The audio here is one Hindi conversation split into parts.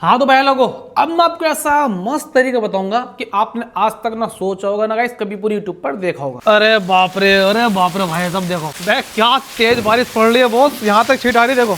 हाँ तो भाई लोगों, अब मैं आपको ऐसा मस्त तरीका बताऊंगा कि आपने आज तक ना सोचा होगा ना गाइस, कभी पूरी यूट्यूब पर देखा होगा। अरे बाप रे भाई साहब देखो क्या तेज बारिश पड़ रही है बॉस, यहाँ तक छींट आ रही है। देखो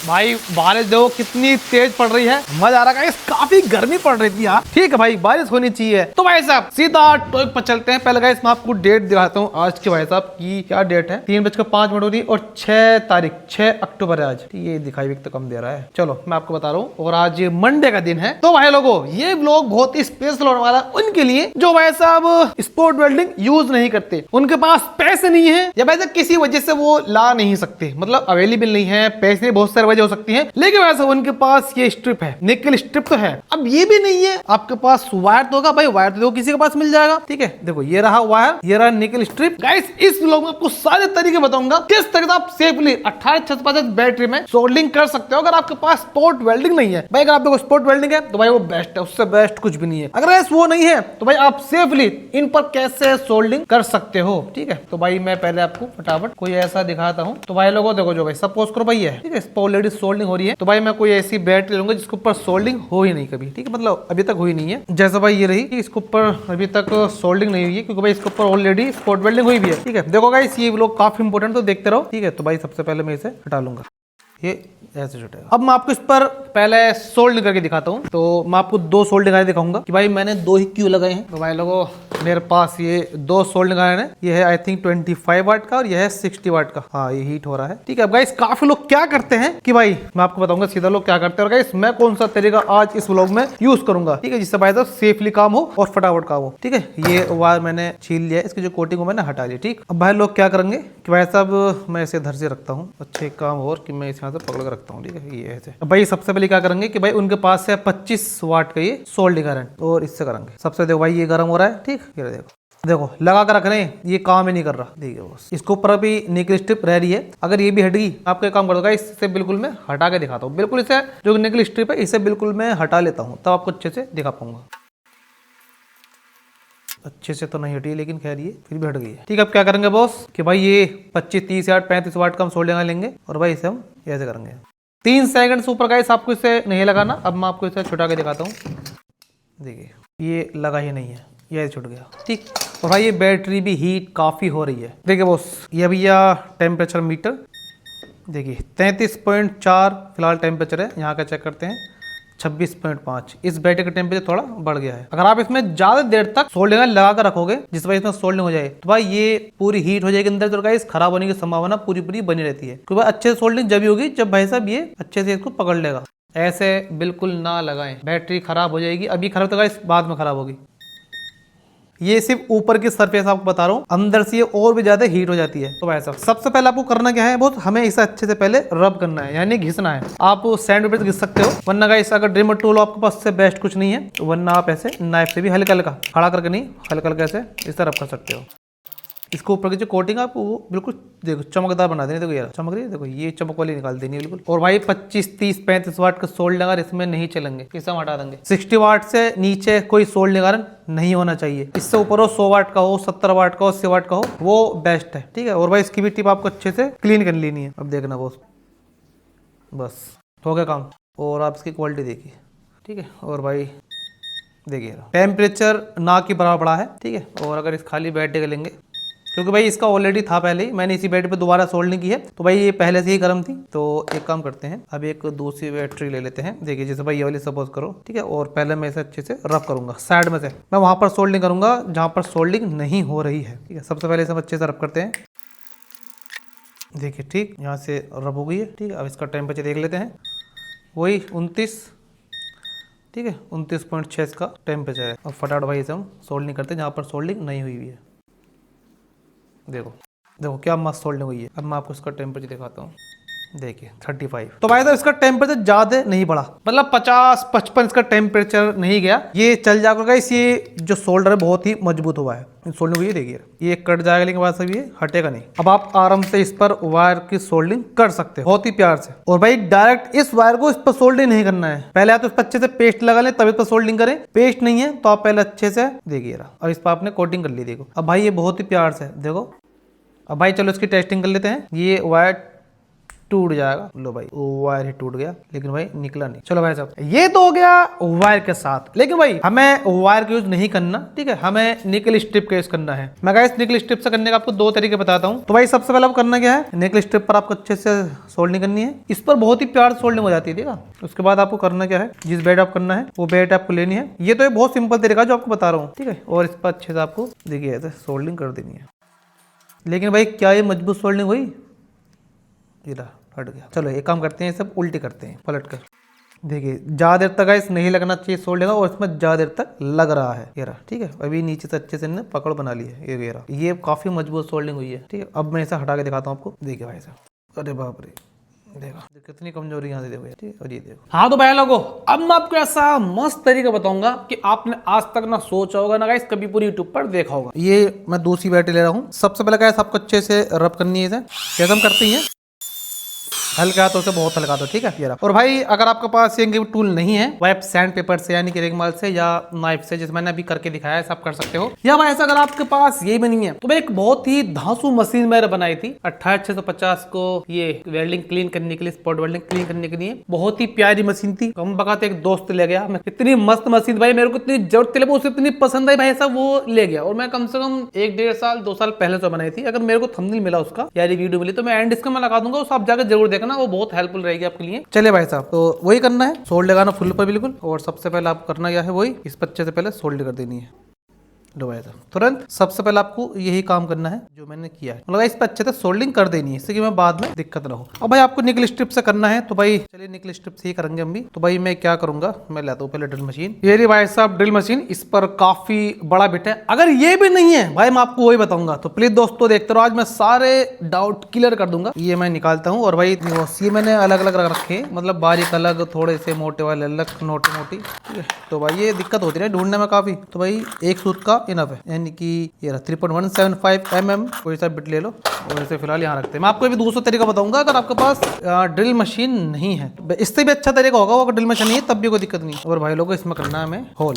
भाई बारिश देखो कितनी तेज पड़ रही है, मजा आ रहा है। काफी गर्मी पड़ रही थी यार, ठीक है भाई बारिश होनी चाहिए। तो भाई साहब सीधा टॉपिक पर चलते हैं। पहले गाइस मैं आपको डेट दिखाता हूँ आज की। भाई साहब की क्या डेट है, 3:05 हो रही और 6 अक्टूबर है आज। ये दिखाई भी तो कम दे रहा है, चलो मैं आपको बता रहा हूँ। और आज मंडे का दिन है। तो भाई लोगों ये व्लॉग बहुत ही स्पेशल होने वाला है उनके लिए जो भाई साहब स्पोर्ट वेल्डिंग यूज नहीं करते, उनके पास पैसे नहीं है या वैसे किसी वजह से वो ला नहीं सकते, मतलब अवेलेबल नहीं है, पैसे बहुत सारे वजह हो सकती है, लेकिन वैसे उनके पास ये स्ट्रिप है, निकल स्ट्रिप तो है। अब ये भी नहीं है आपके पास वायर तो होगा, भाई वायर तो किसी के पास मिल जाएगा, ठीक है। देखो ये रहा वायर, ये रहा निकल स्ट्रिप। गाइस इस व्लॉग में आपको सारे तरीके बताऊंगा किस तरह से आप सेफली 18 बैटरी में सोल्डिंग कर सकते हो अगर आपके पास स्पोर्ट वेल्डिंग नहीं है। भाई अगर आपके पास स्पोर्ट वेल्डिंग है तो भाई वो बेस्ट है, उससे बेस्ट कुछ भी नहीं है। अगर वो नहीं है तो भाई आप सेफली इन पर कैसे सोल्डिंग कर सकते हो, ठीक है। तो भाई मैं पहले आपको फटाफट कोई ऐसा दिखाता हूँ। तो भाई लोगों देखो, जो भाई सपोज करो भाई है, ठीक है, इस पर ऑलरेडी सोल्डिंग हो रही है, तो भाई मैं कोई ऐसी बैटरी लूंगा जिसके ऊपर सोल्डिंग हो ही नहीं कभी, ठीक है, मतलब अभी तक हुई नहीं है। जैसे भाई ये रही, इसके ऊपर अभी तक सोल्डिंग नहीं हुई है क्योंकि भाई इसके ऊपर ऑलरेडी स्पॉट वेल्डिंग हुई भी है, ठीक है। देखो गाइस ये लोग काफी इंपॉर्टेंट, तो देखते रहो, ठीक है। तो भाई सबसे पहले मैं इसे हटा लूंगा, ये ऐसे छुटेगा। अब मैं आपको इस पर पहले सोल्डिंग करके दिखाता हूँ। तो मैं आपको दो सोल्डिंग आयरन दिखाऊंगा कि भाई मैंने दो ही क्यों लगाए हैं। तो भाई लोगों मेरे पास ये दो सोल्डिंग आयरन है, ये है आई थिंक 25 वाट का और ये है 60 वाट का। हाँ ये हीट हो रहा है, ठीक है। अब गाइस काफी लोग क्या करते हैं कि भाई मैं आपको बताऊंगा सीधा लोग क्या करते हैं और गाइस मैं कौन सा तरीका आज इस व्लॉग में यूज करूंगा, ठीक है, जिससे भाई साहब सेफली काम हो और फटाफट काम हो, ठीक है। ये वायर मैंने छील लिया है, इसकी जो कोटिंग मैंने हटा ली, ठीक। अब भाई लोग क्या करेंगे कि भाई साहब मैं इसे धर से रखता हूँ, अच्छे काम और कि मैं इसे यहाँ से पकड़ कर रखता हूँ, ठीक है। ये ऐसे भाई सबसे पहले क्या करेंगे कि भाई उनके पास है 25 वाट का ये सोल्डिंग आयरन और इससे करेंगे। सबसे देखो भाई ये गर्म हो रहा है, ठीक, ये देखो लगा कर रख रहे हैं, ये काम ही नहीं कर रहा, देखिए बस इसके ऊपर अभी निकल स्ट्रिप रह रही है। अगर ये भी हट गई आपको एक काम कर दोगा, इससे बिल्कुल मैं हटा के दिखाता हूँ, बिल्कुल इसे जो निकल स्ट्रिप है इसे बिल्कुल मैं हटा लेता हूँ, तब आपको अच्छे से दिखा पाऊंगा। अच्छे से तो नहीं हटी लेकिन खैर ये फिर भी हट गई है, ठीक है। अब क्या करेंगे बॉस कि भाई ये 25 30 वाट 35 वाट का हम सोल्डिंग आयरन लेंगे और भाई इसे हम ऐसे करेंगे 3 सेकंड से ऊपर। गाइस आपको इसे नहीं लगाना। अब मैं आपको इसे छुटा के दिखाता हूँ, देखिए ये लगा ही नहीं है, ये छुट गया, ठीक। और भाई ये बैटरी भी हीट काफ़ी हो रही है, देखिए बॉस ये भैया टेम्परेचर मीटर देखिए 33.4 फिलहाल टेम्परेचर है, यहाँ का चेक करते हैं 26.5। इस बैटरी का टेम्परेचर थोड़ा बढ़ गया है। अगर आप इसमें ज्यादा देर तक सोल्डिंग लगा कर रखोगे जिस वजह इसमें सोल्डिंग हो जाए तो भाई ये पूरी हीट हो जाएगी अंदर, तो गाइस खराब होने की संभावना पूरी बनी रहती है। क्योंकि अच्छे से सोल्डिंग जब भी होगी जब भाई साहब ये अच्छे से इसको पकड़ लेगा। ऐसे बिल्कुल ना लगाएं, बैटरी खराब हो जाएगी, अभी खराब तो गाइस बाद में खराब होगी। ये सिर्फ ऊपर की सरफेस आपको बता रहा हूँ, अंदर से ये और भी ज्यादा हीट हो जाती है। तो भाई साहब सबसे पहले आपको करना क्या है, बहुत हमें इसे अच्छे से पहले रब करना है, यानी घिसना है। आप सैंड पेपर से घिस सकते हो, वरना गाइस अगर ड्रिमर टूल आपके पास से बेस्ट कुछ नहीं है, वरना आप ऐसे नाइफ से भी हल्का हल्का खड़ा करके नहीं, हल्का हल्का ऐसे इस तरह रब कर सकते हो। इसको ऊपर की जो कोटिंग आप वो बिल्कुल देखो चमकदार बना देनी, देखो यार चमक रही है, देखो ये चमक वाली निकाल देनी है बिल्कुल। और भाई 25 30 35 वाट का सोल्डिंग आयरन इसमें नहीं चलेंगे, इसे हम हटा देंगे। 60 वाट से नीचे कोई सोल्डिंग आयरन नहीं होना चाहिए, इससे ऊपर हो 100 वाट का हो, 70 वाट का हो, 80 वाट का हो, वो बेस्ट है, ठीक है। और भाई इसकी भी टिप आपको अच्छे से क्लीन कर लेनी है। अब देखना बस हो गया काम। और आप इसकी क्वालिटी देखिए, ठीक है। और भाई देखिए टेम्परेचर ना के बराबर बढ़ा है, ठीक है। और अगर इस खाली बैटरी का लेंगे, क्योंकि भाई इसका ऑलरेडी था पहले ही, मैंने इसी बैटरी पे दोबारा सोल्डिंग की है, तो भाई ये पहले से ही गर्म थी। तो एक काम करते हैं, अब एक दूसरी बैटरी ले लेते हैं, देखिए जैसे भाई ये वाली सपोज करो, ठीक है। और पहले मैं इसे अच्छे से रब करूंगा साइड में से, मैं वहां पर सोल्डिंग करूंगा जहां पर सोल्डिंग नहीं हो रही है, ठीक है। सबसे पहले इसे अच्छे से रब करते हैं, देखिए ठीक यहाँ से रब हो गई है, ठीक है। अब इसका टेम्परेचर देख लेते हैं, वही 29, ठीक है, 29.6 इसका टेम्परेचर है। अब फटाफट भाई इसे हम सोल्डिंग करते हैं जहाँ पर सोल्डिंग नहीं हुई है। देखो क्या मस्त सोल्डिंग हुई है। अब मैं आपको इसका टेम्परेचर दिखाता हूँ, देखिए 35। तो भाई साहब इसका टेम्परेचर ज्यादा नहीं बढ़ा, मतलब 50 55 इसका टेम्परेचर नहीं गया, ये चल जाएगा। ये जो सोल्डर है बहुत ही मजबूत हुआ है, सोल्डिंग हुई है, देखिए ये कट जाएगा लेकिन बाद साहब ये हटेगा नहीं। अब आप आराम से इस पर वायर की सोल्डिंग कर सकते हो बहुत ही प्यार से। और भाई डायरेक्ट इस वायर को इस पर सोल्डिंग नहीं करना है, पहले आप तो इस पर अच्छे से पेस्ट लगा लें तभी तो सोल्डिंग करें। पेस्ट नहीं है तो आप पहले अच्छे से देखिए रहा, और इस पर आपने कोटिंग कर ली, देखो। अब भाई ये बहुत ही प्यार से देखो। अब भाई चलो इसकी टेस्टिंग कर लेते हैं। ये वायर टूट जाएगा। लो भाई वायर ही टूट गया, लेकिन भाई निकला नहीं। चलो भाई साहब ये तो हो गया वायर के साथ, लेकिन भाई हमें वायर का यूज नहीं करना, ठीक है, हमें निकल स्ट्रिप का यूज करना है। मैं गाइस निकल स्ट्रिप से करने का आपको दो तरीके बताता हूँ। तो भाई सबसे पहले आपको करना क्या है, निकल स्ट्रिप पर आपको अच्छे से सोल्डिंग करनी है। इस पर बहुत ही प्यार सोल्डिंग हो जाती है, ठीक है। उसके बाद आपको करना क्या है, जिस बेड आप करना है वो बेड आपको लेनी है। ये तो बहुत सिंपल तरीका जो आपको बता रहा हूँ, ठीक है। और इस पर अच्छे से आपको देखिए ऐसे सोल्डिंग कर देनी है। लेकिन भाई क्या ये मजबूत सोल्डिंग हुई? हट गया। चलो एक काम करते हैं, सब उल्टी करते हैं पलट कर। देखिए ज़्यादा देर तक गाइस नहीं लगना चाहिए सोल्डिंग, और इसमें ज़्यादा देर तक लग रहा है। ये रहा, ठीक है। अभी नीचे से अच्छे से इन्हें पकड़ बना ली है। ये रहा, ये काफ़ी मजबूत सोल्डिंग हुई है, ठीक है। अब मैं इसे हटा के दिखाता हूँ आपको। देखिए भाई साहब, अरे बाप रे, देखो कितनी कमजोरी यहाँ से, देखो ठीक। और ये देखो। हाँ तो भाई लोगों, अब मैं आपको ऐसा मस्त तरीका बताऊंगा कि आपने आज तक ना सोचा होगा ना गाइस कभी पूरी यूट्यूब पर देखा होगा। ये मैं दूसरी बैटरी ले रहा हूँ। सबसे पहले गाइस आपको अच्छे से रब करनी है इसे, कैसे हम करते हैं, हल्का हाथों से बहुत हल्का दो, ठीक है। ये और भाई अगर आपके पास ये टूल नहीं है, वह आप सैंड पेपर से यानी कि रेगमाल से या नाइफ से, जैसे मैंने अभी करके दिखाया है, सब कर सकते हो। या भाई ऐसा अगर आपके पास ये भी नहीं है तो भाई एक बहुत ही धांसू मशीन मैंने बनाई थी 28650 को, ये वेल्डिंग क्लीन करने के लिए, स्पॉट वेल्डिंग क्लीन करने के लिए। बहुत ही प्यारी मशीन थी। कम बकाते एक दोस्त ले गया, मैं इतनी मस्त मशीन भाई, मेरे को इतनी जरूरत थी, उसे इतनी पसंद आई भाई साहब, वो ले गया। और मैं कम से कम 1-1.5 साल 2 साल पहले से बनाई थी। अगर मेरे को थंबनेल मिला उसका यार वीडियो मिली तो मैं एंड इसका मैं लगा दूंगा, उस आप जाकर जरूर देखना, वो बहुत हेल्पफुल रहेगी आपके लिए। चले भाई साहब, तो वही करना है, सोल्ड लगाना फुल पर बिल्कुल। और सबसे पहले आप करना क्या है, वही इस बच्चे से पहले सोल्ड कर देनी है। लो भाई साहब तुरंत सबसे पहले आपको यही काम करना है जो मैंने किया है, मतलब इस पर अच्छे से सोल्डिंग कर देनी है, इससे कि मैं बाद में दिक्कत ना हो। अब भाई आपको निकल स्ट्रिप से करना है, तो भाई चलिए निकल स्ट्रिप से ही करेंगे हम भी। तो भाई मैं क्या करूंगा, मैं लाता हूँ पहले ड्रिल मशीन। ये रही भाई साहब ड्रिल मशीन, इस पर काफी बड़ा बिट है। अगर ये भी नहीं है भाई मैं आपको वही बताऊंगा, तो प्लीज दोस्तों देखते रहो, आज मैं सारे डाउट क्लियर कर दूंगा। ये मैं निकालता हूँ। और भाई ये मैंने अलग अलग रख रखे, मतलब बारीक अलग, थोड़े से मोटे वाले अलग, मोटी मोटी, ठीक है। तो भाई ये दिक्कत होती है ढूंढने में काफी। तो भाई एक सूत का इनफ है, यानी कि ये 3.175 mm कोई सा बिट ले लो और इसे फिलहाल यहाँ रखते हैं। मैं आपको भी दूसरा तरीका बताऊंगा, अगर आपके पास ड्रिल मशीन नहीं है, इससे भी अच्छा तरीका होगा, अगर ड्रिल मशीन नहीं है तब भी कोई दिक्कत नहीं। और भाई लोगों इसमें करना है हमें होल।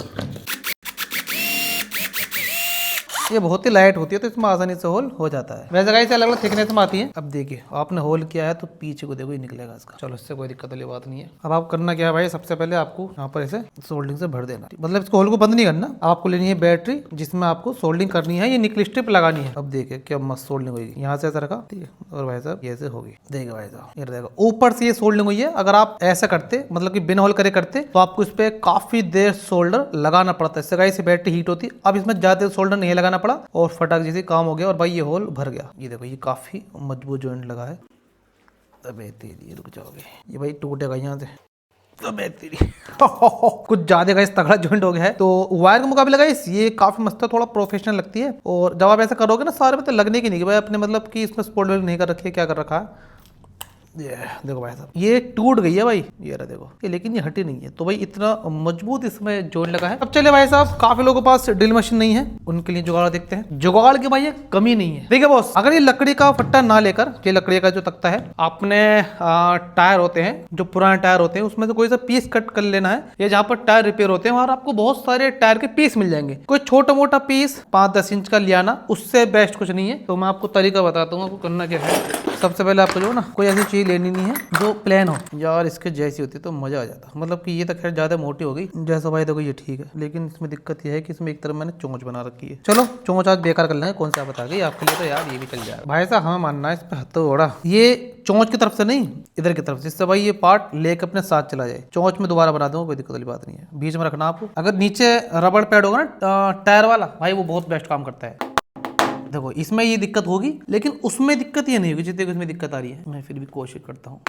ये बहुत ही लाइट होती है तो इसमें आसानी से होल हो जाता है। वैसे गाइस अलग अलग थिकनेस में आती है। अब देखिए आपने होल किया है तो पीछे को देखो ये निकलेगा इसका। चलो इससे कोई दिक्कत वाली बात नहीं है। अब आप करना क्या है भाई, सबसे पहले आपको यहाँ पर इसे सोल्डिंग से भर देना, मतलब इसको होल को बंद नहीं करना। आपको लेनी है बैटरी जिसमें आपको सोल्डिंग करनी है, ये निकल स्ट्रिप लगानी है। अब देखिए क्या मस्त सोल्डिंग होगी, यहाँ से ऐसा रखा, ठीक है। और भाई साहब ये ऐसे होगी, देखिए भाई साहब ये देखो ऊपर से ये सोल्डिंग हुई है। अगर आप ऐसा करते, मतलब कि बिना होल करे करते, तो आपको इस पे काफी देर सोल्डर लगाना पड़ता है। इससे गाइस बैटरी हीट होती है। अब इसमें ज्यादा सोल्डर नहीं लगाना पड़ा और फटाक जैसे काम हो गया। और भाई ये होल भर गया, ये देखो ये काफी मजबूत जॉइंट लगा है। अबे तेरी रुक जाओगे, ये भाई टूटेगा यहाँ से। अबे तेरी कुछ ज्यादा गाइस तगड़ा जॉइंट हो गया है। तो वायर के मुकाबले गाइस ये काफी मस्त है, थोड़ा प्रोफेशनल लगती है। और जब आप ऐसा करोगे ना सारे में तो लगने की नहीं कि भाई अपने मतलब कि इसमें स्पॉट वेल्डिंग नहीं कर रखी है, क्या कर रखा है। ये देखो भाई साहब ये टूट गई है भाई, ये रहा देखो ये, लेकिन ये हटी नहीं है। तो भाई इतना मजबूत इसमें जॉइंट लगा है। अब चले भाई साहब, काफी लोगों के पास ड्रिल मशीन नहीं है, उनके लिए जुगाड़ देखते हैं। जुगाड़ की भाई कमी नहीं है। देखिए बॉस, अगर ये लकड़ी का फट्टा ना लेकर, ये लकड़ी का जो तख्ता है, आपने टायर होते हैं जो पुराने टायर होते हैं उसमें से कोई सा पीस कट कर लेना है, या जहाँ पर टायर रिपेयर होते हैं वहां आपको बहुत सारे टायर के पीस मिल जाएंगे। कोई छोटा मोटा पीस 5-10 इंच का लियाना, उससे बेस्ट कुछ नहीं है। तो मैं आपको तरीका बताता हूँ आपको करना क्या है। सबसे पहले आपको जो ना कोई ऐसी चीज लेनी नहीं है जो प्लेन हो, यार इसके जैसी होती तो मजा आ जाता। मतलब कि ये तो खैर ज्यादा मोटी हो गई जैसा भाई देखो ये ठीक है, लेकिन इसमें दिक्कत ये है कि इसमें एक तरफ मैंने चोंच बना रखी है। चलो चोंच आज बेकार कर लेंगे, कौन सा बता गई आपके लिए, तो यार ये भी चल जाएगा भाई साहब। हमें मानना है इस पे हथौड़ा, ये चोंच की तरफ से नहीं इधर की तरफ से, जिससे भाई ये पार्ट लेके अपने साथ चला जाए। चोंच में दोबारा बना दूंगा, कोई दिक्कत वाली बात नहीं है। बीच में रखना आपको। अगर नीचे रबड़ पैड होगा ना टायर वाला, भाई वो बहुत बेस्ट काम करता है। देखो इसमें ये दिक्कत होगी, लेकिन उसमें दिक्कत ये नहीं होगी जितने इसमें दिक्कत आ रही है। मैं फिर भी कोशिश करता हूँ।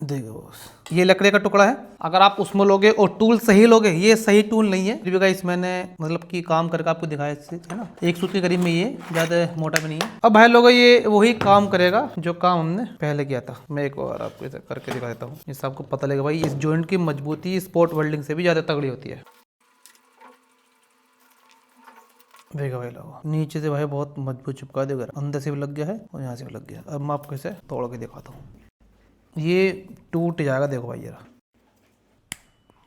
देखो बॉस ये लकड़ी का टुकड़ा है, अगर आप उसमें लोगे और टूल सही लोगे, ये सही टूल नहीं है फिर भी गाइस मैंने मतलब कि काम करके आपको दिखाया इससे, है ना। एक सूत के करीब में, ये ज्यादा मोटा भी नहीं है। अब भाई लोगों ये वही काम करेगा जो काम हमने पहले किया था। मैं एक और आपको ऐसा करके दिखा देता हूँ, इससे आपको पता लगेगा भाई इस जॉइंट की मजबूती स्पॉट वेल्डिंग से भी ज्यादा तगड़ी होती है। देखो भाई लोगों नीचे से भाई बहुत मजबूत चिपका देगा, अंदर से भी लग गया है और यहाँ से भी लग गया। अब मैं आपको इसे तोड़ के दिखाता हूँ, ये टूट जाएगा। देखो भाई ये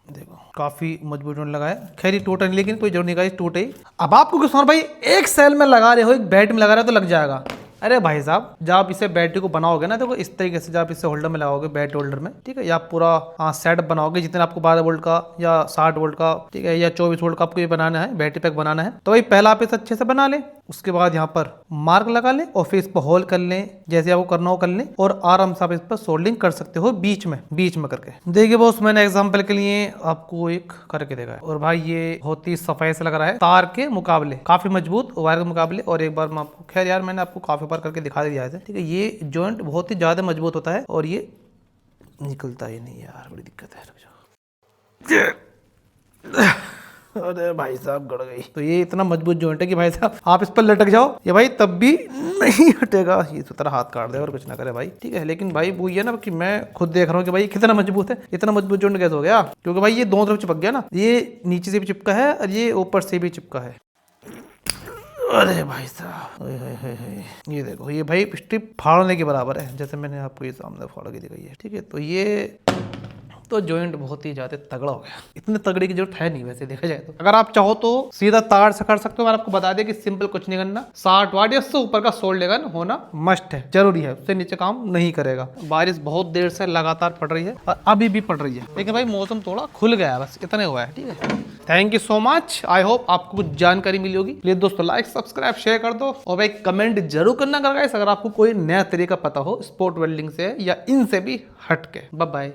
देखो काफी मजबूत लगा है। खैर ये टूटा नहीं, लेकिन कोई जरूर नहीं, टूटे ही। अब आपको किसान भाई एक सेल में लगा रहे हो, एक बैट में लगा रहे हो तो लग जाएगा, अरे भाई साहब, जब आप इसे बैटरी को बनाओगे ना, देखो इस तरीके से जब आप इसे होल्डर में लगाओगे, बैटरी होल्डर में, ठीक है, या पूरा सेट बनाओगे जितने आपको 12 वोल्ट का या 60 वोल्ट का, ठीक है, या 24 वोल्ट का आपको ये बनाना है, बैटरी पैक बनाना है, तो भाई पहला आप इसे अच्छे से बना लें। उसके बाद यहाँ पर मार्क लगा लें और फिर इस पर होल कर लें, जैसे आपको करना हो कर लें, और आराम से आप इस पर सोल्डिंग कर सकते हो बीच में करके। देखिए बॉस, मैंने एग्जांपल के लिए आपको एक करके देखा है, और भाई ये बहुत ही सफाई से लग रहा है, तार के मुकाबले काफी मजबूत, वायर के मुकाबले। और एक बार मैं आपको, खैर यार मैंने आपको काफी बार करके दिखा दिया है, ठीक है, ये जॉइंट बहुत ही ज्यादा मजबूत होता है और ये निकलता ही नहीं यार, बड़ी दिक्कत है। रुक जाओ। अरे भाई साहब गड़ गई। तो ये इतना मजबूत जॉइंट है कि भाई साहब आप इस पर लटक जाओ, ये भाई तब भी नहीं हटेगा, ये तो तरह हाथ काट दे और कुछ ना करे भाई, ठीक है। लेकिन भाई वो ये ना कि मैं खुद देख रहा हूँ कि भाई कितना मजबूत है, इतना मजबूत जॉइंट कैसे हो गया, क्योंकि भाई ये दोनों तरफ चिपक गया ना, ये नीचे से भी चिपका है और ये ऊपर से भी चिपका है। अरे भाई साहब, ये देखो, ये भाई स्ट्रिप फाड़ने के बराबर है, जैसे मैंने आपको ये सामने फाड़ के दिखाई है, ठीक है। तो ये तो जॉइंट बहुत ही ज्यादा तगड़ा हो गया, इतने तगड़े की जरूरत है नहीं वैसे देखा जाए तो। अगर आप चाहो तो सीधा तार से कर सकते हो, मैं आपको बता दें कि सिंपल कुछ नहीं करना, 60 वाट या उससे ऊपर का सोल्डर होना मस्ट है, जरूरी है, उससे नीचे काम नहीं करेगा। बारिश बहुत देर से लगातार पड़ रही है और अभी भी पड़ रही है, लेकिन भाई मौसम थोड़ा खुल गया है, बस इतना हुआ है, ठीक है। Thank you so much, I hope आपको कुछ जानकारी मिली होगी। प्लीज दोस्तों लाइक सब्सक्राइब शेयर कर दो, और भाई कमेंट जरूर करना गाइस अगर आपको कोई नया तरीका पता हो स्पॉट वेल्डिंग से या इनसे भी हट के। Bye bye.